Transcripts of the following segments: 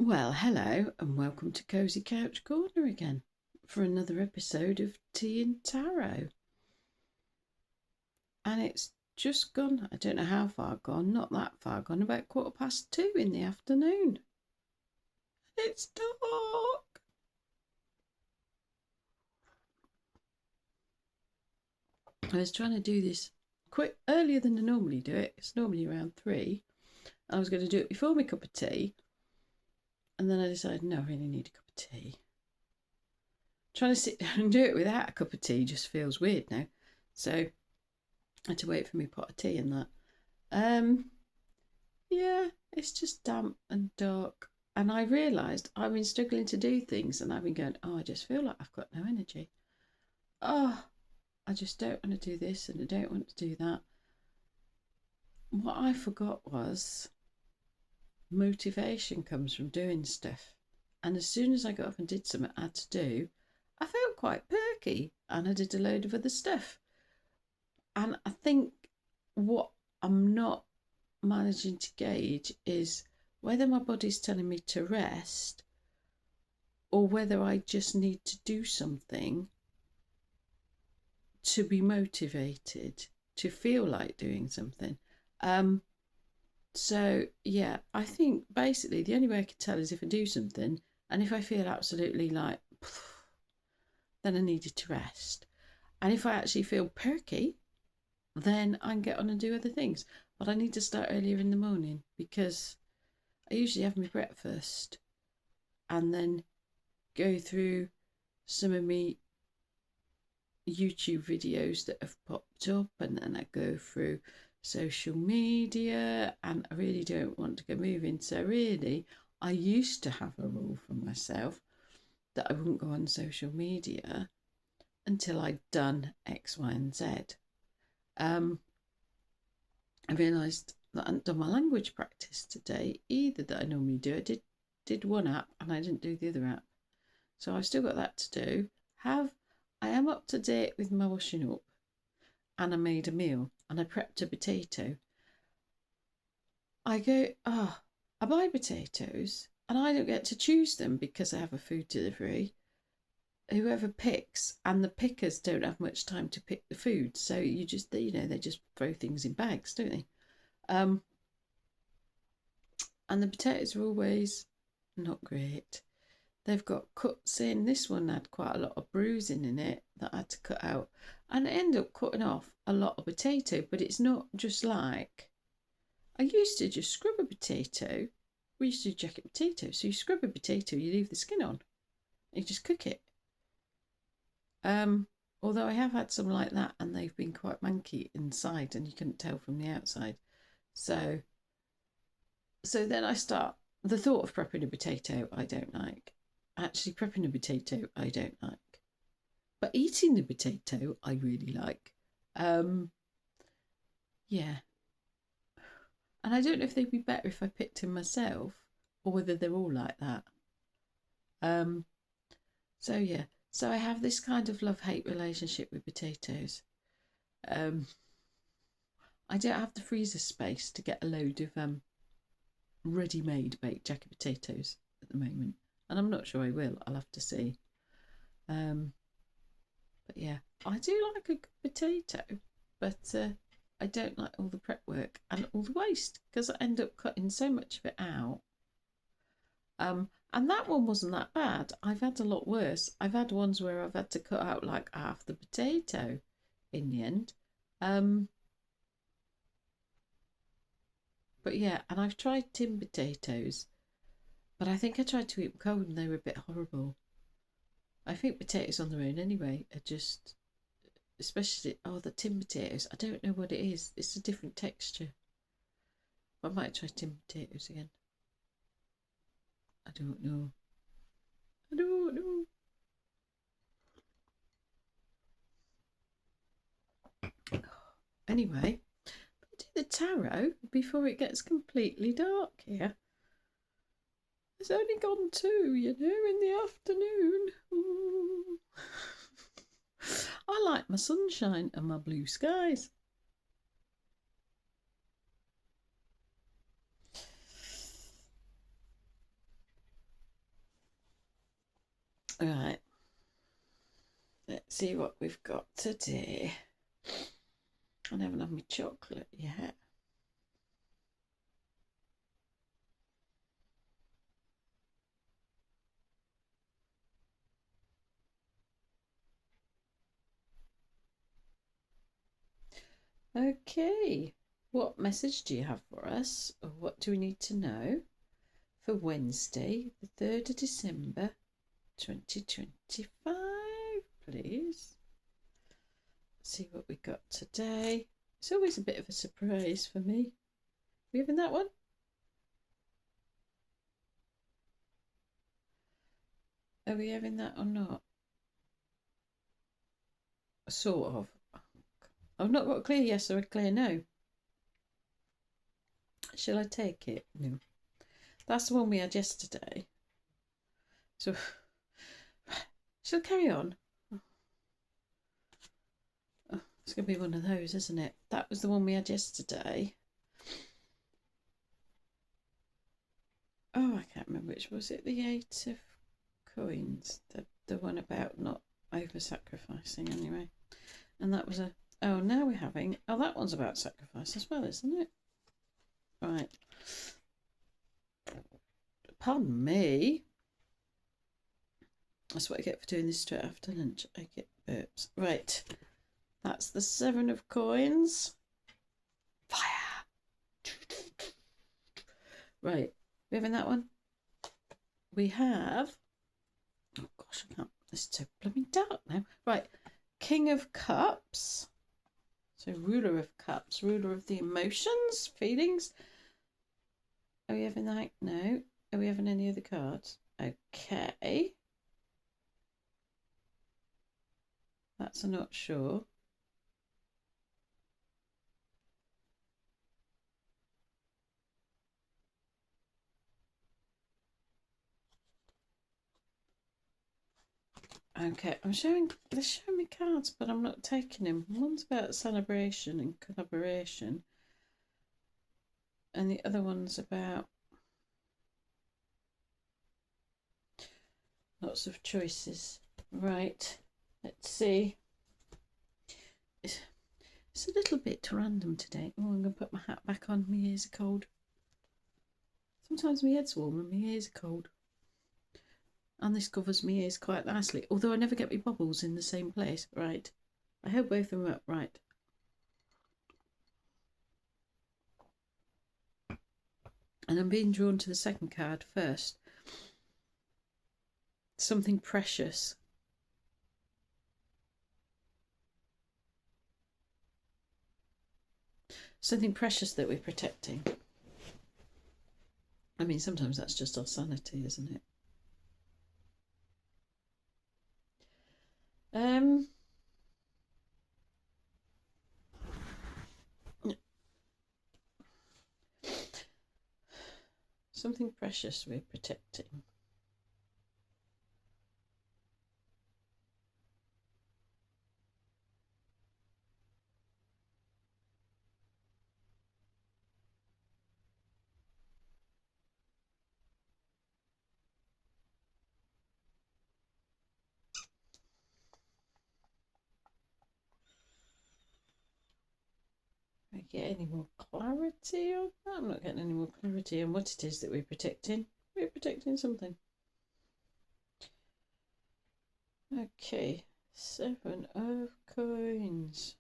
Well, hello and welcome to Cozy Couch Corner again for another episode of Tea and Tarot. And it's just gone, I don't know how far gone, not that far gone, about 2:15 in the afternoon. It's dark. I was trying to do this quick earlier than I normally do it. It's normally around 3. I was going to do it before my cup of tea. And then I decided, no, I really need a cup of tea. Trying to sit down and do it without a cup of tea just feels weird now. So I had to wait for me pot of tea and that. Yeah, it's just damp and dark. And I realised I've been struggling to do things and I've been going, oh, I just feel like I've got no energy. Oh, I just don't want to do this and I don't want to do that. What I forgot was motivation comes from doing stuff. And as soon as I got up and did something I had to do, I felt quite perky and I did a load of other stuff. And I think what I'm not managing to gauge is whether my body's telling me to rest or whether I just need to do something to be motivated, to feel like doing something. So yeah, I think basically the only way I can tell is if I do something, and if I feel absolutely like, then I needed to rest. And if I actually feel perky, then I can get on and do other things. But I need to start earlier in the morning because I usually have my breakfast and then go through some of my YouTube videos that have popped up, and then I go through social media, and I really don't want to go moving. So really, I used to have a rule for myself that I wouldn't go on social media until I'd done X, Y, and Z. I realised that I hadn't done my language practice today either that I normally do. I did one app and I didn't do the other app. So I've still got that to do. I am up to date with my washing up, and I made a meal and I prepped a potato. I buy potatoes and I don't get to choose them because I have a food delivery. Whoever picks, and the pickers don't have much time to pick the food, so they just throw things in bags, don't they? Um, and the potatoes are always not great. They've got cuts in. This one had quite a lot of bruising in it that I had to cut out. And I ended up cutting off a lot of potato, but it's not just like I used to just scrub a potato. We used to do jacket potato. So you scrub a potato, you leave the skin on, and you just cook it. Although I have had some like that and they've been quite manky inside and you couldn't tell from the outside. So then I start the thought of prepping a potato I don't like. Actually prepping a potato I don't like. But eating the potato I really like. Yeah. And I don't know if they'd be better if I picked them myself or whether they're all like that. So yeah. So I have this kind of love-hate relationship with potatoes. I don't have the freezer space to get a load of ready-made baked jacket potatoes at the moment, and I'm not sure I will. I'll have to see. But yeah, I do like a good potato, but I don't like all the prep work and all the waste because I end up cutting so much of it out. And that one wasn't that bad. I've had a lot worse. I've had ones where I've had to cut out like half the potato in the end. But yeah, and I've tried tin potatoes, but I think I tried to eat them cold and they were a bit horrible. I think potatoes on their own anyway are just, especially, the tin potatoes. I don't know what it is. It's a different texture. I might try tin potatoes again. I don't know. I don't know. Anyway, do the tarot before it gets completely dark here. It's only gone 2, in the afternoon. Ooh. I like my sunshine and my blue skies. All right. Let's see what we've got today. I haven't had my chocolate yet. Okay, what message do you have for us? Or what do we need to know for Wednesday, the 3rd of December 2025, please? Let's see what we got today. It's always a bit of a surprise for me. Are we having that one? Are we having that or not? Sort of. I've not got a clear yes or a clear no. Shall I take it? No. That's the one we had yesterday. So, shall I carry on? Oh, it's going to be one of those, isn't it? That was the one we had yesterday. Oh, I can't remember which was it. The 8 of coins. The one about not over sacrificing, anyway. And that was a. Oh, now we're having. Oh, that one's about sacrifice as well, isn't it? Right. Pardon me. That's what I get for doing this straight after lunch. I get burps. Right. That's the 7 of coins. Fire. Right. We having that one? We have. Oh gosh, I can't. It's so blooming dark now. Right. King of Cups. So ruler of cups, ruler of the emotions, feelings. Are we having that? No. Are we having any other cards? Okay. That's a not sure. Okay, they're showing me cards, but I'm not taking them. One's about celebration and collaboration, and the other one's about lots of choices. Right, let's see. It's a little bit random today. Oh, I'm going to put my hat back on. My ears are cold. Sometimes my head's warm and my ears are cold. And this covers my ears quite nicely, although I never get my bubbles in the same place. Right, I hope both of them are up. Right. And I'm being drawn to the second card first. Something precious. Something precious that we're protecting. I mean, sometimes that's just our sanity, isn't it? Something precious we're protecting. I get any more clarity on that? I'm not getting any more clarity on what it is that we're protecting. We're protecting something. Okay, 7 of coins.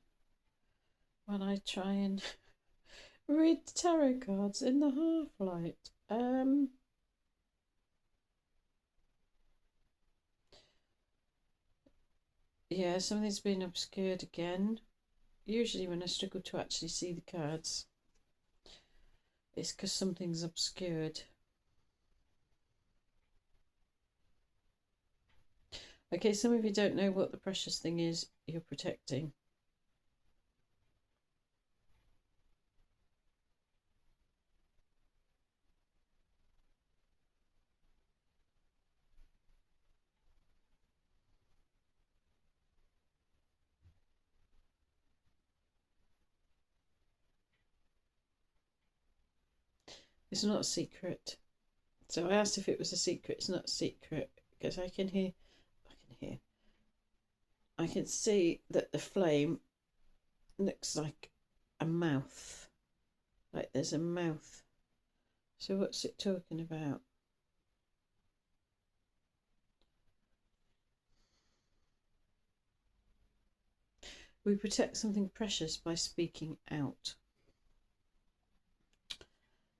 While I try and read tarot cards in the half light. Yeah, something's been obscured again. Usually when I struggle to actually see the cards, it's because something's obscured. Okay, some of you don't know what the precious thing is you're protecting. It's not a secret. So I asked if it was a secret. It's not a secret because I can hear here. I can see that the flame looks like a mouth. Like there's a mouth. So what's it talking about? We protect something precious by speaking out.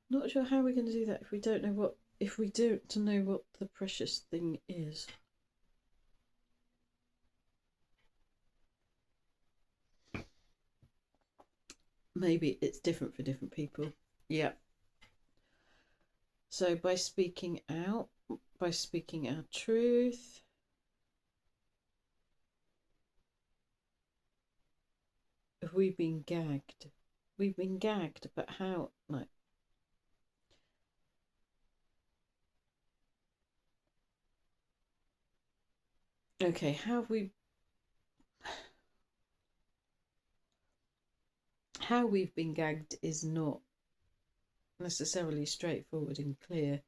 Not sure how we're going to do that if we don't know what the precious thing is. Maybe it's different for different people. Yeah. So by speaking out, by speaking our truth, we've been gagged. We've been gagged, but how? Like, okay, how we've been gagged is not necessarily straightforward and clear.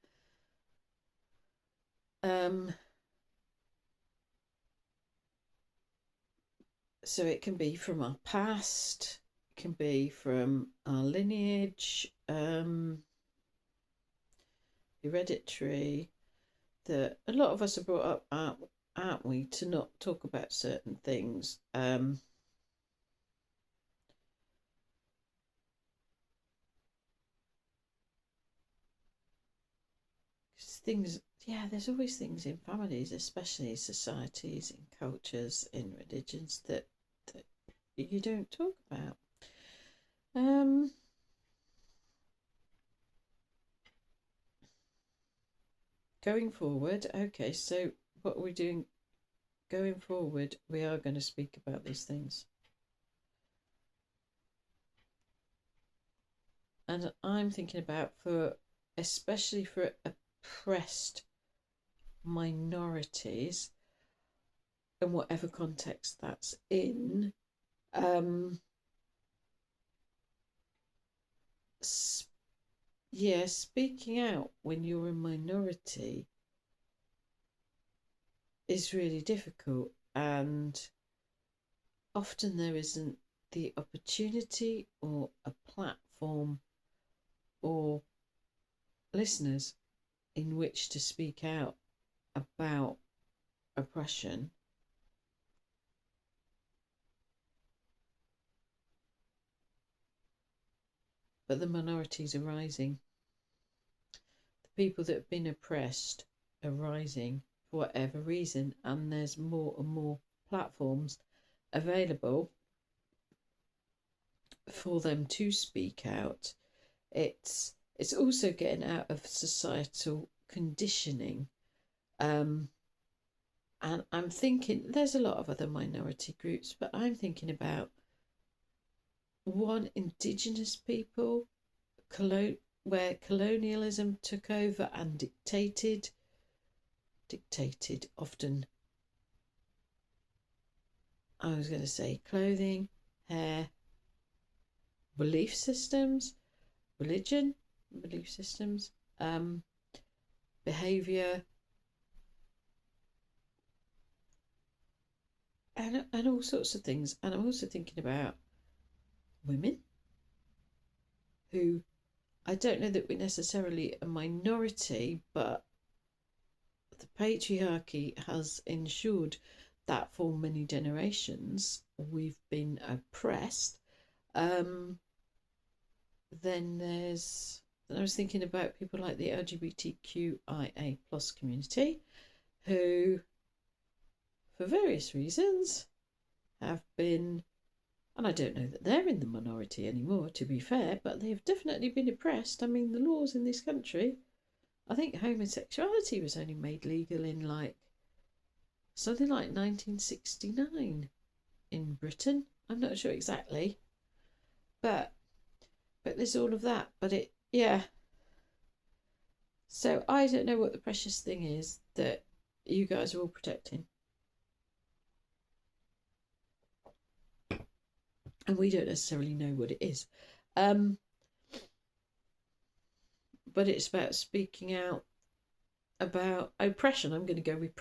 So it can be from our past, it can be from our lineage, hereditary. That a lot of us are brought up, aren't we, to not talk about certain things. Things, yeah, there's always things in families, especially societies, in cultures, in religions that you don't talk about. Going forward, okay, so what are we doing going forward? We are going to speak about these things. And I'm thinking about especially for oppressed minorities, in whatever context that's in, speaking out when you're a minority is really difficult, and often there isn't the opportunity or a platform or listeners in which to speak out about oppression. But the minorities are rising. The people that have been oppressed are rising for whatever reason, and there's more and more platforms available for them to speak out. It's also getting out of societal conditioning. And I'm thinking there's a lot of other minority groups, but I'm thinking about indigenous people, where colonialism took over and dictated often, I was going to say, clothing, hair, belief systems, religion, belief systems, behaviour, and all sorts of things. And I'm also thinking about women who, I don't know that we're necessarily a minority, but the patriarchy has ensured that for many generations we've been oppressed. Then I was thinking about people like the LGBTQIA plus community who, for various reasons, have been, and I don't know that they're in the minority anymore, to be fair, but they've definitely been oppressed. I mean, the laws in this country, I think homosexuality was only made legal in something like 1969 in Britain. I'm not sure exactly, but there's all of that. But so I don't know what the precious thing is that you guys are all protecting. And we don't necessarily know what it is. But it's about speaking out about oppression, I'm going to go with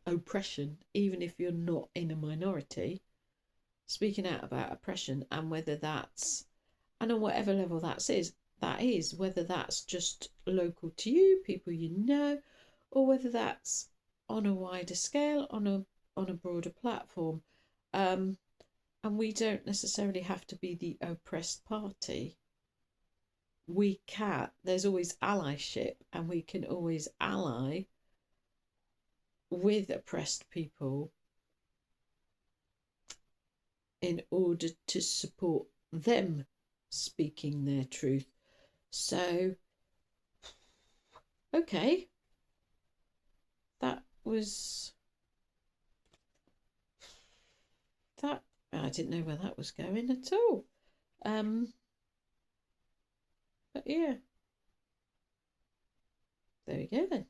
oppression, even if you're not in a minority. Speaking out about oppression, and whether that's, and on whatever level that is, whether that's just local to you, people you know, or whether that's on a wider scale, on a broader platform. Um, and we don't necessarily have to be the oppressed party. We can. There's always allyship, and we can always ally with oppressed people in order to support them speaking their truth. So, okay, that was that. I didn't know where that was going at all. But yeah, there we go then.